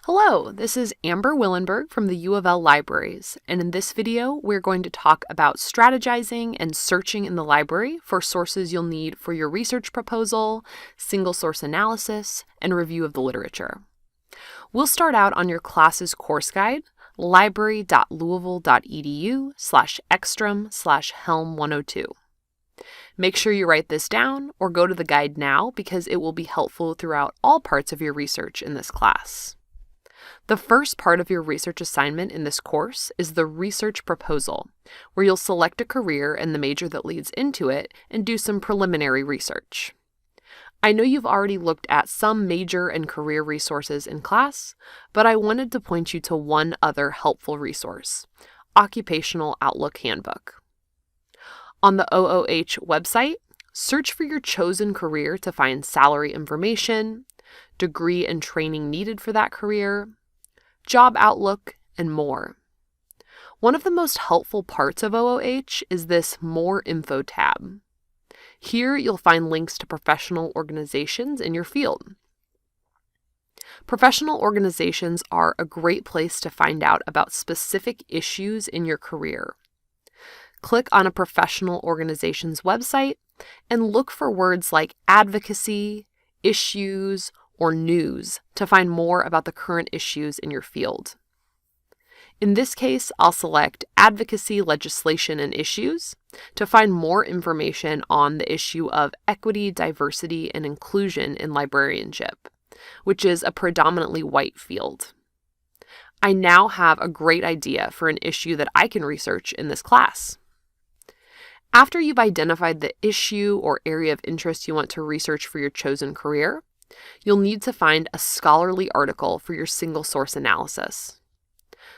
Hello, this is Amber Willenberg from the U of L Libraries, and in this video, we're going to talk about strategizing and searching in the library for sources you'll need for your research proposal, single source analysis, and review of the literature. We'll start out on your class's course guide, library.louisville.edu/extram/helm102. Make sure you write this down or go to the guide now because it will be helpful throughout all parts of your research in this class. The first part of your research assignment in this course is the research proposal, where you'll select a career and the major that leads into it and do some preliminary research. I know you've already looked at some major and career resources in class, but I wanted to point you to one other helpful resource, Occupational Outlook Handbook. On the OOH website, search for your chosen career to find salary information, degree and training needed for that career, job outlook, and more. One of the most helpful parts of OOH is this More Info tab. Here you'll find links to professional organizations in your field. Professional organizations are a great place to find out about specific issues in your career. Click on a professional organization's website and look for words like advocacy, issues, or news to find more about the current issues in your field. In this case, I'll select Advocacy, Legislation, and Issues to find more information on the issue of equity, diversity, and inclusion in librarianship, which is a predominantly white field. I now have a great idea for an issue that I can research in this class. After you've identified the issue or area of interest you want to research for your chosen career, you'll need to find a scholarly article for your single source analysis.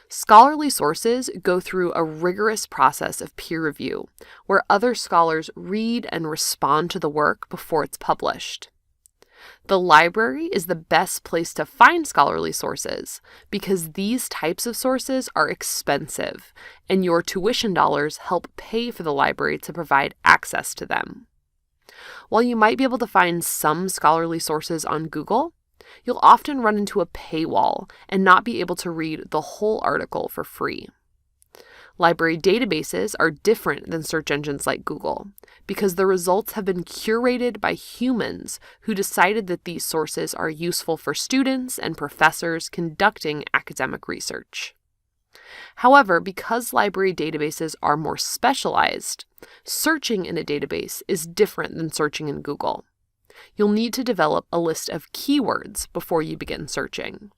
Scholarly sources go through a rigorous process of peer review, where other scholars read and respond to the work before it's published. The library is the best place to find scholarly sources because these types of sources are expensive, and your tuition dollars help pay for the library to provide access to them. While you might be able to find some scholarly sources on Google, you'll often run into a paywall and not be able to read the whole article for free. Library databases are different than search engines like Google because the results have been curated by humans who decided that these sources are useful for students and professors conducting academic research. However, because library databases are more specialized, searching in a database is different than searching in Google. You'll need to develop a list of keywords before you begin searching.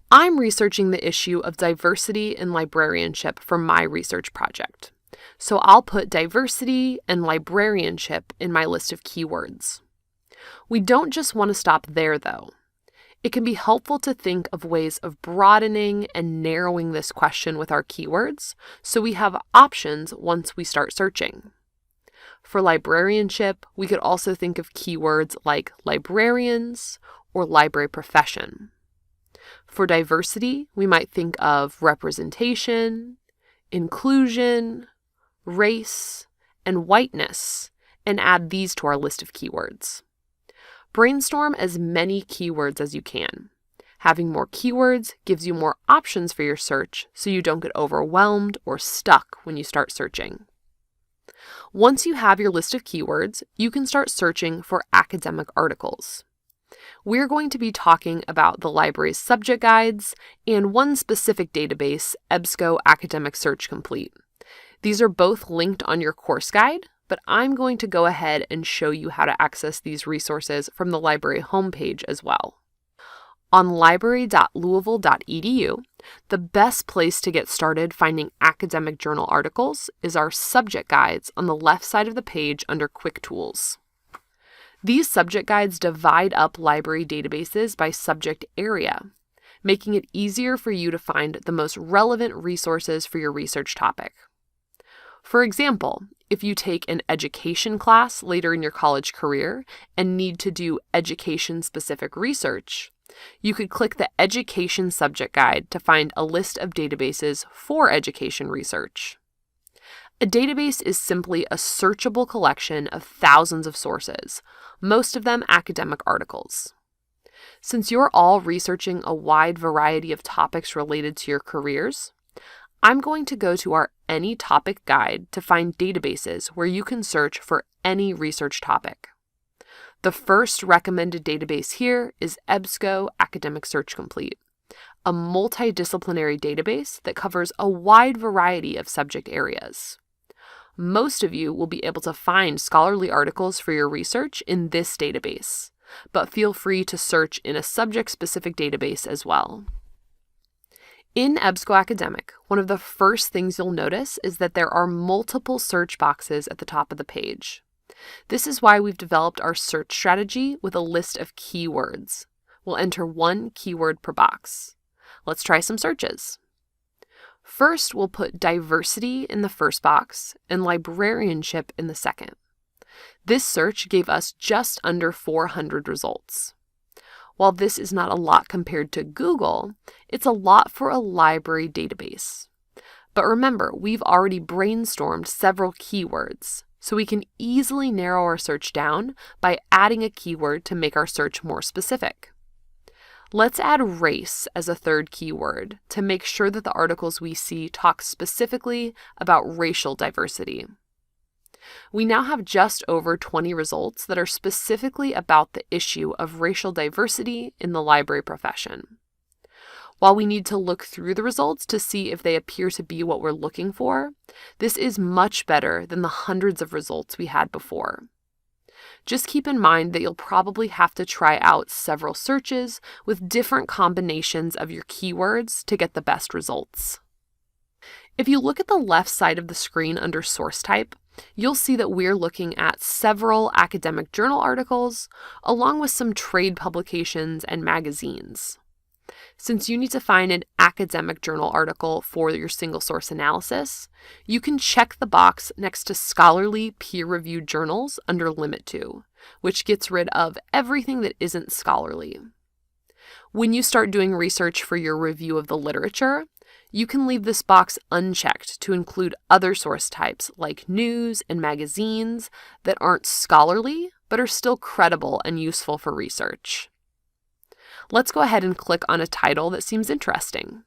I'm researching the issue of diversity in librarianship for my research project, so I'll put diversity and librarianship in my list of keywords. We don't just want to stop there, though. It can be helpful to think of ways of broadening and narrowing this question with our keywords so we have options once we start searching. For librarianship, we could also think of keywords like librarians or library profession. For diversity, we might think of representation, inclusion, race, and whiteness, and add these to our list of keywords. Brainstorm as many keywords as you can. Having more keywords gives you more options for your search so you don't get overwhelmed or stuck when you start searching. Once you have your list of keywords, you can start searching for academic articles. We're going to be talking about the library's subject guides and one specific database, EBSCO Academic Search Complete. These are both linked on your course guide, but I'm going to go ahead and show you how to access these resources from the library homepage as well. On library.louisville.edu, the best place to get started finding academic journal articles is our subject guides on the left side of the page under Quick Tools. These subject guides divide up library databases by subject area, making it easier for you to find the most relevant resources for your research topic. For example, if you take an education class later in your college career and need to do education-specific research, you could click the Education Subject Guide to find a list of databases for education research. A database is simply a searchable collection of thousands of sources, most of them academic articles. Since you're all researching a wide variety of topics related to your careers, I'm going to go to our Any Topic guide to find databases where you can search for any research topic. The first recommended database here is EBSCO Academic Search Complete, a multidisciplinary database that covers a wide variety of subject areas. Most of you will be able to find scholarly articles for your research in this database, but feel free to search in a subject-specific database as well. In EBSCO Academic, one of the first things you'll notice is that there are multiple search boxes at the top of the page. This is why we've developed our search strategy with a list of keywords. We'll enter one keyword per box. Let's try some searches. First, we'll put diversity in the first box and librarianship in the second. This search gave us just under 400 results. While this is not a lot compared to Google, it's a lot for a library database. But remember, we've already brainstormed several keywords, so we can easily narrow our search down by adding a keyword to make our search more specific. Let's add race as a third keyword to make sure that the articles we see talk specifically about racial diversity. We now have just over 20 results that are specifically about the issue of racial diversity in the library profession. While we need to look through the results to see if they appear to be what we're looking for, this is much better than the hundreds of results we had before. Just keep in mind that you'll probably have to try out several searches with different combinations of your keywords to get the best results. If you look at the left side of the screen under source type, you'll see that we're looking at several academic journal articles, along with some trade publications and magazines. Since you need to find an academic journal article for your single source analysis, you can check the box next to scholarly peer-reviewed journals under Limit To, which gets rid of everything that isn't scholarly. When you start doing research for your review of the literature, you can leave this box unchecked to include other source types like news and magazines that aren't scholarly but are still credible and useful for research. Let's go ahead and click on a title that seems interesting.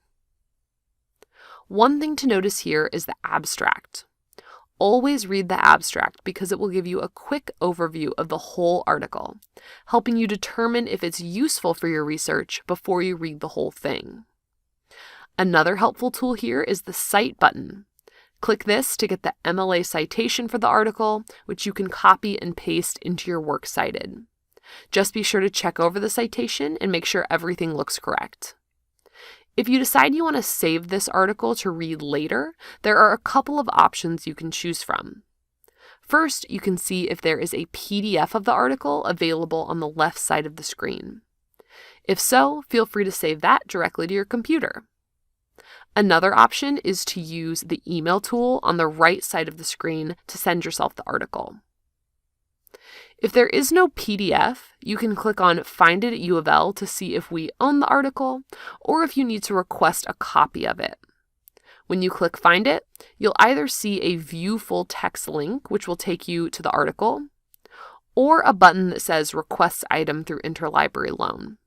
One thing to notice here is the abstract. Always read the abstract because it will give you a quick overview of the whole article, helping you determine if it's useful for your research before you read the whole thing. Another helpful tool here is the Cite button. Click this to get the MLA citation for the article, which you can copy and paste into your works cited. Just be sure to check over the citation and make sure everything looks correct. If you decide you want to save this article to read later, there are a couple of options you can choose from. First, you can see if there is a PDF of the article available on the left side of the screen. If so, feel free to save that directly to your computer. Another option is to use the email tool on the right side of the screen to send yourself the article. If there is no PDF, you can click on Find It at U of L to see if we own the article or if you need to request a copy of it. When you click Find It, you'll either see a View Full Text link, which will take you to the article, or a button that says Request Item through Interlibrary Loan.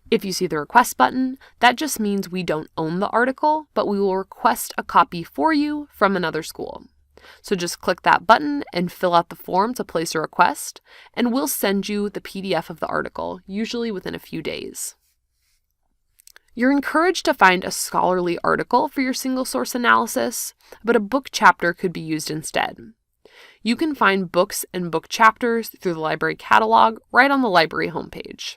If you see the Request button, that just means we don't own the article, but we will request a copy for you from another school. So just click that button and fill out the form to place a request, and we'll send you the PDF of the article, usually within a few days. You're encouraged to find a scholarly article for your single source analysis, but a book chapter could be used instead. You can find books and book chapters through the library catalog right on the library homepage.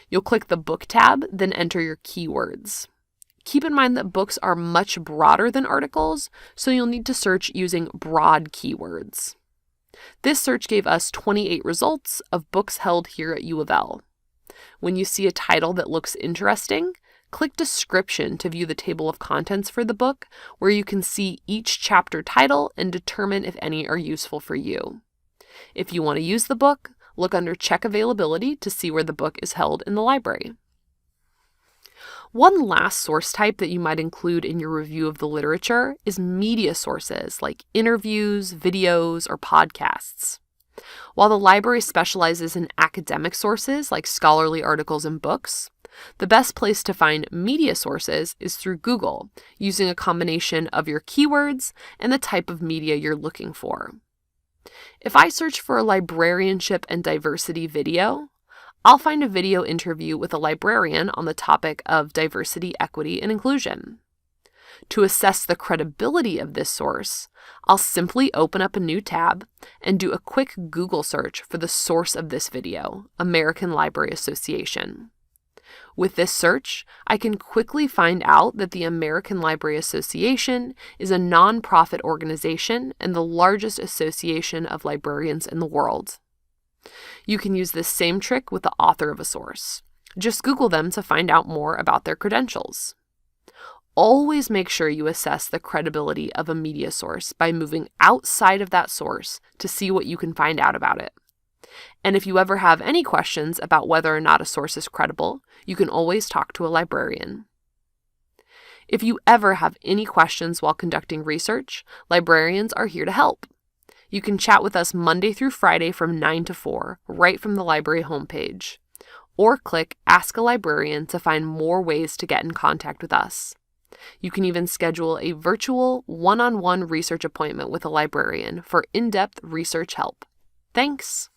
You'll click the Book tab, then enter your keywords. Keep in mind that books are much broader than articles, so you'll need to search using broad keywords. This search gave us 28 results of books held here at U of L. When you see a title that looks interesting, click Description to view the table of contents for the book, where you can see each chapter title and determine if any are useful for you. If you want to use the book, look under Check Availability to see where the book is held in the library. One last source type that you might include in your review of the literature is media sources like interviews, videos, or podcasts. While the library specializes in academic sources like scholarly articles and books, the best place to find media sources is through Google, using a combination of your keywords and the type of media you're looking for. If I search for a librarianship and diversity video, I'll find a video interview with a librarian on the topic of diversity, equity, and inclusion. To assess the credibility of this source, I'll simply open up a new tab and do a quick Google search for the source of this video, American Library Association. With this search, I can quickly find out that the American Library Association is a nonprofit organization and the largest association of librarians in the world. You can use this same trick with the author of a source. Just Google them to find out more about their credentials. Always make sure you assess the credibility of a media source by moving outside of that source to see what you can find out about it. And if you ever have any questions about whether or not a source is credible, you can always talk to a librarian. If you ever have any questions while conducting research, librarians are here to help. You can chat with us Monday through Friday from 9 to 4, right from the library homepage. Or click Ask a Librarian to find more ways to get in contact with us. You can even schedule a virtual one-on-one research appointment with a librarian for in-depth research help. Thanks!